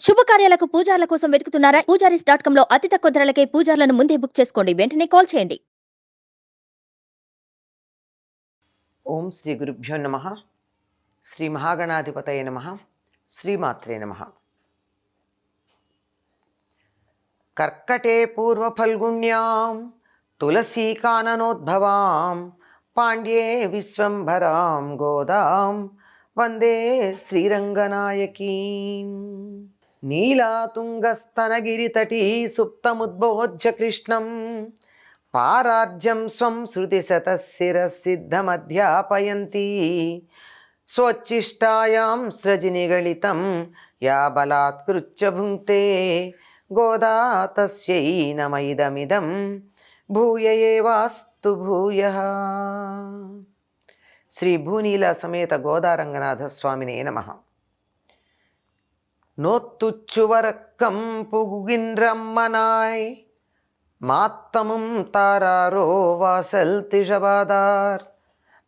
శుభకార్యాలకు పూజార్ల కోసం వెతుకుతున్నారా? పూజారీస్.com లో అతి తక్కువ ధరలకే పూజార్లను ముందే బుక్ చేసుకోండి. వెంటనే కాల్ చేయండి. ఓం శ్రీ గురుభ్యో నమః. శ్రీ మహాగణాధిపతయ నమః. శ్రీమాత్రే నమః. కర్కటే పూర్వఫల్గుణ్యాం తులసీకాననోద్భవాం పాండ్యే విశ్వంభరాం గోదాం వందే శ్రీరంగనాయకీం. నీలాతుంగస్తనగిరితటీ సుప్తముద్బోధ్య కృష్ణం పారార్జ్యం స్వం శృతిశతశిరసిద్ధమధ్యాపయంతి స్వచ్ఛిష్టాయాం సృజినిగళితం యా బలాత్కృత్య భుంక్తే గోదా తస్యై నమైదమిదం భూయ ఏవాస్తు భూయః. శ్రీ భూనీల సమేత గోదారంగనాథ స్వామినే నమః. నోత్తుచ్చువరక్కం పుగుగిన్రమ్మనాయ్ மாத்தமும் தாராரோ வாசல் திஷபாதார்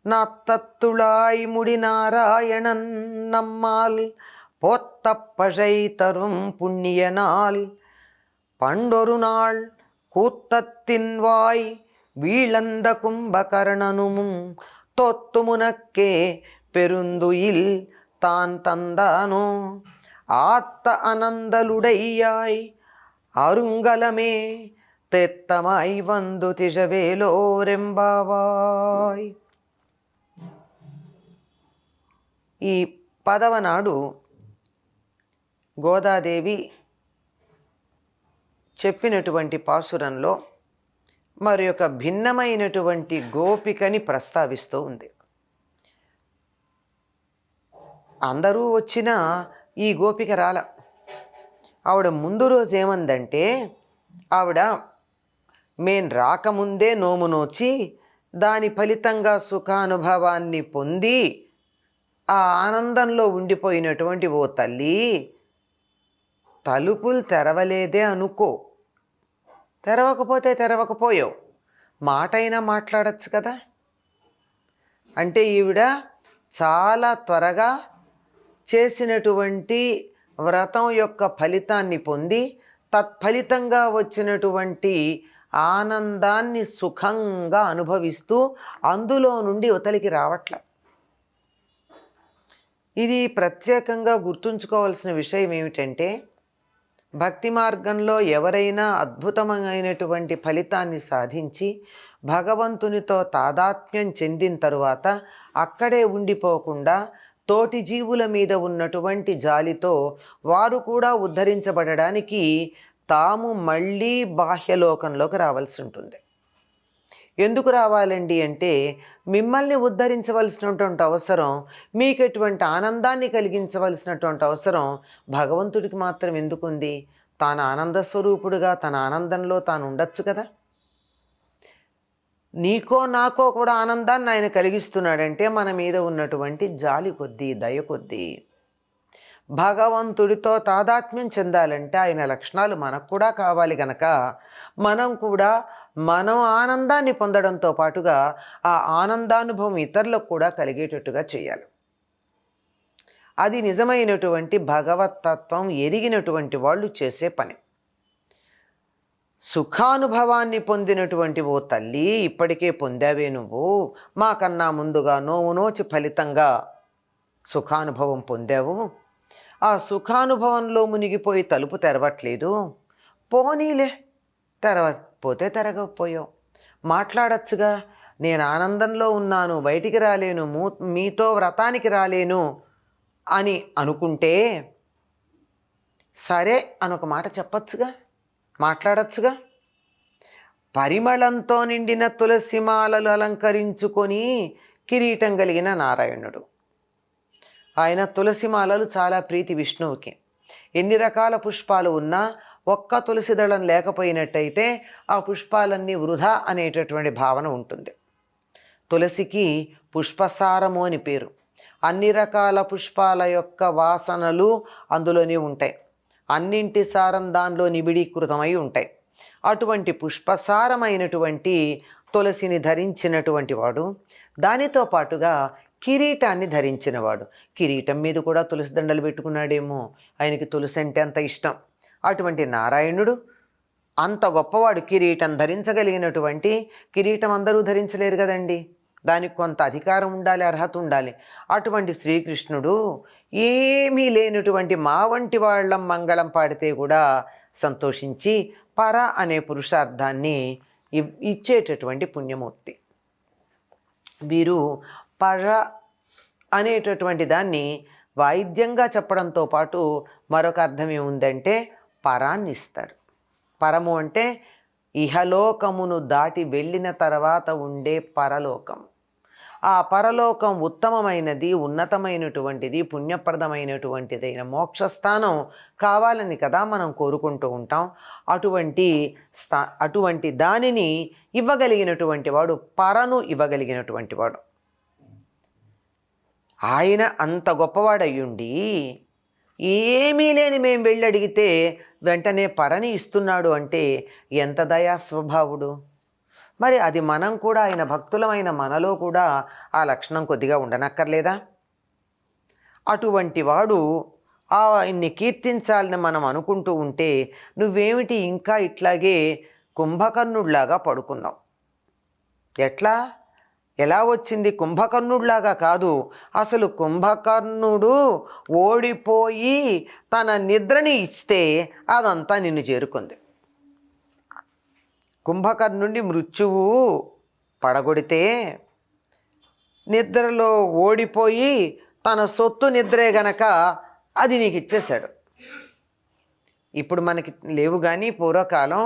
நாத்தத்துளாய் முடிநாராயணன் நம்மால் போத்தப்பழை தரும் புண்ணிய நாள் பண்டொரு நாள் கூத்தத்தின் வாய் வீழந்த கும்பகர்ணனும் தோத்துமுனக்கே பெருந்துயில் தான் தந்தானோ ஆத்த அனந்தலுடையாய் அருங்கலமே తెత్తమై వందు తిజవేలోరెంబావాయ్. ఈ పదవ నాడు గోదాదేవి చెప్పినటువంటి పాసురంలో మరి ఒక భిన్నమైనటువంటి గోపికని ప్రస్తావిస్తూ ఉంది. అందరూ వచ్చినా ఈ గోపిక రాల. ఆవిడ ముందు రోజు ఏమందంటే, ఆవిడ మేం రాకముందే నోము నోచి దాని ఫలితంగా సుఖానుభవాన్ని పొంది ఆ ఆనందంలో ఉండిపోయినటువంటి ఓ తల్లి, తలుపులు తెరవలేదే అనుకో, తెరవకపోతే తెరవకపోయావు, మాట అయినా మాట్లాడచ్చు కదా. అంటే ఈవిడ చాలా త్వరగా చేసినటువంటి వ్రతం యొక్క ఫలితాన్ని పొంది తత్ఫలితంగా వచ్చినటువంటి ఆనందాన్ని సుఖంగా అనుభవిస్తూ అందులో నుండి అవతలికి రావట్ల. ఇది ప్రత్యేకంగా గుర్తుంచుకోవాల్సిన విషయం ఏమిటంటే, భక్తి మార్గంలో ఎవరైనా అద్భుతమైనటువంటి ఫలితాన్ని సాధించి భగవంతునితో తాదాత్మ్యం చెందిన తరువాత అక్కడే ఉండిపోకుండా తోటి జీవుల మీద ఉన్నటువంటి జాలితో వారు కూడా ఉద్ధరించబడడానికి తాము మళ్ళీ బాహ్యలోకంలోకి రావాల్సి ఉంటుంది. ఎందుకు రావాలండి అంటే, మిమ్మల్ని ఉద్ధరించవలసినటువంటి అవసరం, మీకు ఎటువంటి ఆనందాన్ని కలిగించవలసినటువంటి అవసరం భగవంతుడికి మాత్రం ఎందుకుంది? తాను ఆనంద స్వరూపుడుగా తన ఆనందంలో తాను ఉండొచ్చు కదా. నీకో నాకో కూడా ఆనందాన్ని ఆయన కలిగిస్తున్నాడంటే మన మీద ఉన్నటువంటి జాలి కొద్దీ, దయ కొద్దీ. భగవంతుడితో తాదాత్మ్యం చెందాలంటే ఆయన లక్షణాలు మనకు కూడా కావాలి గనక మనం కూడా మనం ఆనందాన్ని పొందడంతో పాటుగా ఆ ఆనందానుభవం ఇతరులకు కూడా కలిగేటట్టుగా చేయాలి. అది నిజమైనటువంటి భగవత్తత్వం ఎరిగినటువంటి వాళ్ళు చేసే పని. సుఖానుభవాన్ని పొందినటువంటి ఓ తల్లి, ఇప్పటికే పొందావే నువ్వు, మాకన్నా ముందుగా నోవు నోచి ఫలితంగా సుఖానుభవం పొందావు, ఆ సుఖానుభవంలో మునిగిపోయి తలుపు తెరవట్లేదు, పోనీలే, తెరవకపోతే తెరగకపోయావు, మాట్లాడచ్చుగా, నేను ఆనందంలో ఉన్నాను, బయటికి రాలేను, మీతో వ్రతానికి రాలేను అని అనుకుంటే సరే అనొక మాట చెప్పచ్చుగా, మాట్లాడచ్చుగా. పరిమళంతో నిండిన తులసిమాలలు అలంకరించుకొని కిరీటం కలిగిన నారాయణుడు. ఆయన తులసిమాలలు చాలా ప్రీతి విష్ణువుకి. ఎన్ని రకాల పుష్పాలు ఉన్నా ఒక్క తులసి దళం లేకపోయినట్టయితే ఆ పుష్పాలన్నీ వృధా అనేటటువంటి భావన ఉంటుంది. తులసికి పుష్పసారము అని పేరు. అన్ని రకాల పుష్పాల యొక్క వాసనలు అందులోనే ఉంటాయి. అన్నింటి సారం దానిలో నిబిడీకృతమై ఉంటాయి. అటువంటి పుష్పసారమైనటువంటి తులసిని ధరించినటువంటి వాడు, దానితో పాటుగా కిరీటాన్ని ధరించినవాడు. కిరీటం మీద కూడా తులసి దండలు పెట్టుకున్నాడేమో, ఆయనకి తులసి అంటే అంత ఇష్టం. అటువంటి నారాయణుడు అంత గొప్పవాడు, కిరీటం ధరించగలిగినటువంటి, కిరీటం అందరూ ధరించలేరు కదండి, దానికి కొంత అధికారం ఉండాలి, అర్హత ఉండాలి. అటువంటి శ్రీకృష్ణుడు ఏమీ లేనటువంటి మా వంటి వాళ్ళం మంగళం పాడితే కూడా సంతోషించి పర అనే పురుషార్థాన్ని ఇచ్చేటటువంటి పుణ్యమూర్తి. వీరు పర అనేటటువంటి దాన్ని వాయిద్యంగా చెప్పడంతో పాటు మరొక అర్థం ఏముందంటే పరాన్ని ఇస్తాడు. పరము అంటే ఇహలోకమును దాటి వెళ్ళిన తర్వాత ఉండే పరలోకం. ఆ పరలోకం ఉత్తమమైనది, ఉన్నతమైనటువంటిది, పుణ్యప్రదమైనటువంటిదైన మోక్షస్థానం కావాలని కదా మనం కోరుకుంటూ ఉంటాం. అటువంటి దానిని ఇవ్వగలిగినటువంటి వాడు, పరను ఇవ్వగలిగినటువంటి వాడు. ఆయన అంత గొప్పవాడయ్యుండి ఏమీ లేని మేము వెళ్ళి అడిగితే వెంటనే పరని ఇస్తున్నాడు అంటే ఎంత దయా స్వభావుడు. మరి అది మనం కూడా, ఆయన భక్తులమైన మనలో కూడా ఆ లక్షణం కొద్దిగా ఉండనక్కర్లేదా? అటువంటి వాడు ఆయన్ని కీర్తించాలని మనం అనుకుంటూ ఉంటే నువ్వేమిటి ఇంకా ఇట్లాగే కుంభకర్ణుడిలాగా పడుకున్నావు? ఎలా వచ్చింది? కుంభకర్ణుడిలాగా కాదు, అసలు కుంభకర్ణుడు ఓడిపోయి తన నిద్రని ఇస్తే అదంతా నిన్ను చేరుకుంది. కుంభకర్ణుడిని మృత్యువు పడగొడితే నిద్రలో ఓడిపోయి తన సొత్తు నిద్రే గనక అది నీకు ఇచ్చేశాడు. ఇప్పుడు మనకి లేవు కానీ పూర్వకాలం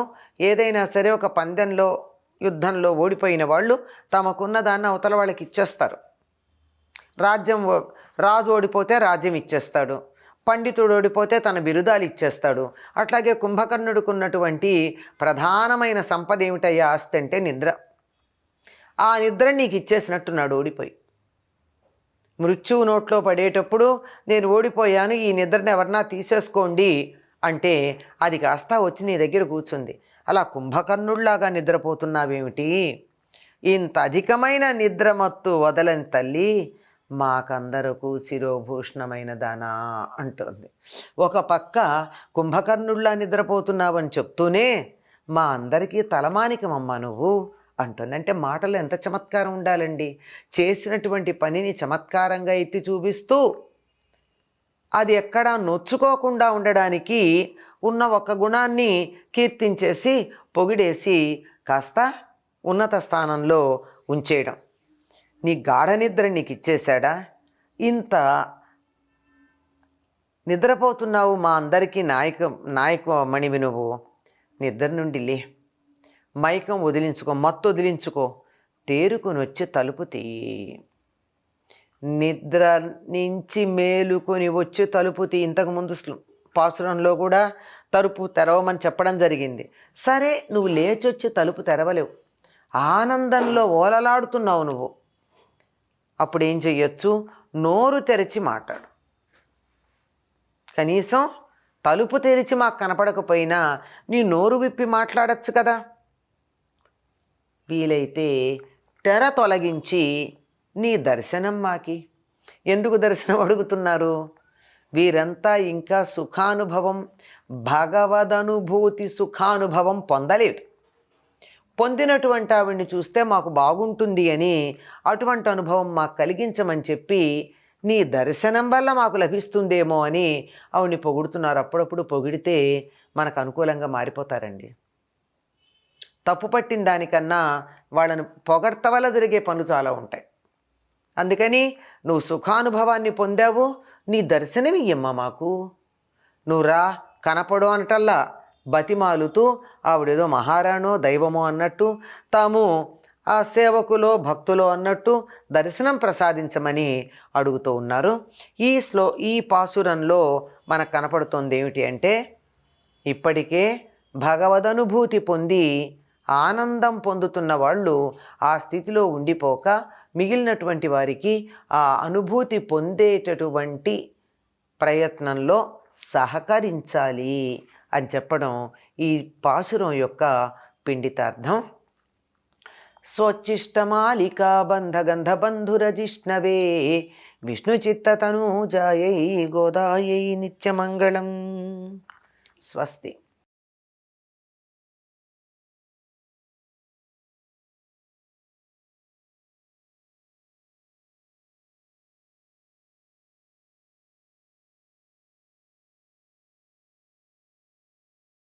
ఏదైనా సరే ఒక పందెంలో, యుద్ధంలో ఓడిపోయిన వాళ్ళు తమకున్న దాన్ని అవతల వాళ్ళకి ఇచ్చేస్తారు. రాజు ఓడిపోతే రాజ్యం ఇచ్చేస్తాడు, పండితుడు ఓడిపోతే తన బిరుదాలు ఇచ్చేస్తాడు. అట్లాగే కుంభకర్ణుడికి ఉన్నటువంటి ప్రధానమైన సంపద ఏమిటయ్యా ఆస్తి అంటే నిద్ర. ఆ నిద్ర నీకు ఇచ్చేసినట్టున్నాడు ఓడిపోయి. మృత్యువు నోట్లో పడేటప్పుడు నేను ఓడిపోయాను, ఈ నిద్రను ఎవరన్నా తీసేసుకోండి అంటే అది కాస్త వచ్చి నీ దగ్గర కూర్చుంది. అలా కుంభకర్ణుడిలాగా నిద్రపోతున్నావేమిటి? ఇంత అధికమైన నిద్రమత్తు వదలని తల్లి మాకందరకు శిరోభూషణమైన దానా అంటుంది. ఒక పక్క కుంభకర్ణుడిలా నిద్రపోతున్నావని చెప్తూనే మా అందరికీ తలమానికమమ్మా నువ్వు అంటుంది. అంటే మాటలు ఎంత చమత్కారం ఉండాలండి. చేసినటువంటి పనిని చమత్కారంగా ఎత్తి చూపిస్తూ అది ఎక్కడా నొచ్చుకోకుండా ఉండడానికి ఉన్న ఒక గుణాన్ని కీర్తించేసి పొగిడేసి కాస్త ఉన్నత స్థానంలో ఉంచేయడం. నీ గాఢ నిద్ర నీకు ఇచ్చేశాడా? ఇంత నిద్రపోతున్నావు, మా అందరికీ నాయకమణివి నువ్వు. నిద్ర నుండి లే, మైకం వదిలించుకో, మత్తు వదిలించుకో, తేరుకుని వచ్చి తలుపు తీయి. నిద్ర నుంచి మేలుకొని వచ్చి తలుపు తీయి. ఇంతకుముందు పాసురంలో కూడా తలుపు తెరవమని చెప్పడం జరిగింది. సరే, నువ్వు లేచొచ్చి తలుపు తెరవలేవు, ఆనందంలో ఓలలాడుతున్నావు నువ్వు. అప్పుడు ఏం చెయ్యొచ్చు? నోరు తెరిచి మాట్లాడు. కనీసం తలుపు తెరిచి మాకు కనపడకపోయినా నీ నోరు విప్పి మాట్లాడచ్చు కదా. వీలైతే తెర తొలగించి నీ దర్శనం మాకి. ఎందుకు దర్శనం అడుగుతున్నారు? వీరంతా ఇంకా సుఖానుభవం, భగవదనుభూతి సుఖానుభవం పొందలేదు. పొందినటువంటి ఆవిడ్ని చూస్తే మాకు బాగుంటుంది అని అటువంటి అనుభవం మాకు కలిగించమని చెప్పి నీ దర్శనం వల్ల మాకు లభిస్తుందేమో అని ఆవిడ్ని పొగుడుతున్నారు. అప్పుడప్పుడు పొగిడితే మనకు అనుకూలంగా మారిపోతారండి. తప్పు పట్టిన దానికన్నా వాళ్ళని పొగడ్త వల్ల జరిగే పనులు చాలా ఉంటాయి. అందుకని నువ్వు సుఖానుభవాన్ని పొందావు, నీ దర్శనం ఇయ్యమ్మా మాకు. నువ్వు రా, కనపడు అనటల్లా బతిమాలుతూ ఆవిడేదో మహారాణో దైవమో అన్నట్టు, తాము ఆ సేవకులో భక్తులో అన్నట్టు దర్శనం ప్రసాదించమని అడుగుతూ ఉన్నారు. ఈ పాసురంలో మనకు కనపడుతుంది ఏమిటి అంటే, ఇప్పటికే భగవదనుభూతి పొంది ఆనందం పొందుతున్న వాళ్ళు ఆ స్థితిలో ఉండిపోక మిగిలినటువంటి వారికి ఆ అనుభూతి పొందేటటువంటి ప్రయత్నంలో సహకరించాలి అని చెప్పడం ఈ పాసురం యొక్క పిండితార్థం. స్వచ్చిష్టమాలికా బంధగంధబంధురజిష్ణవే విష్ణుచిత్తతనూజాయై గోదాయై నిత్యమంగళం. స్వస్తి.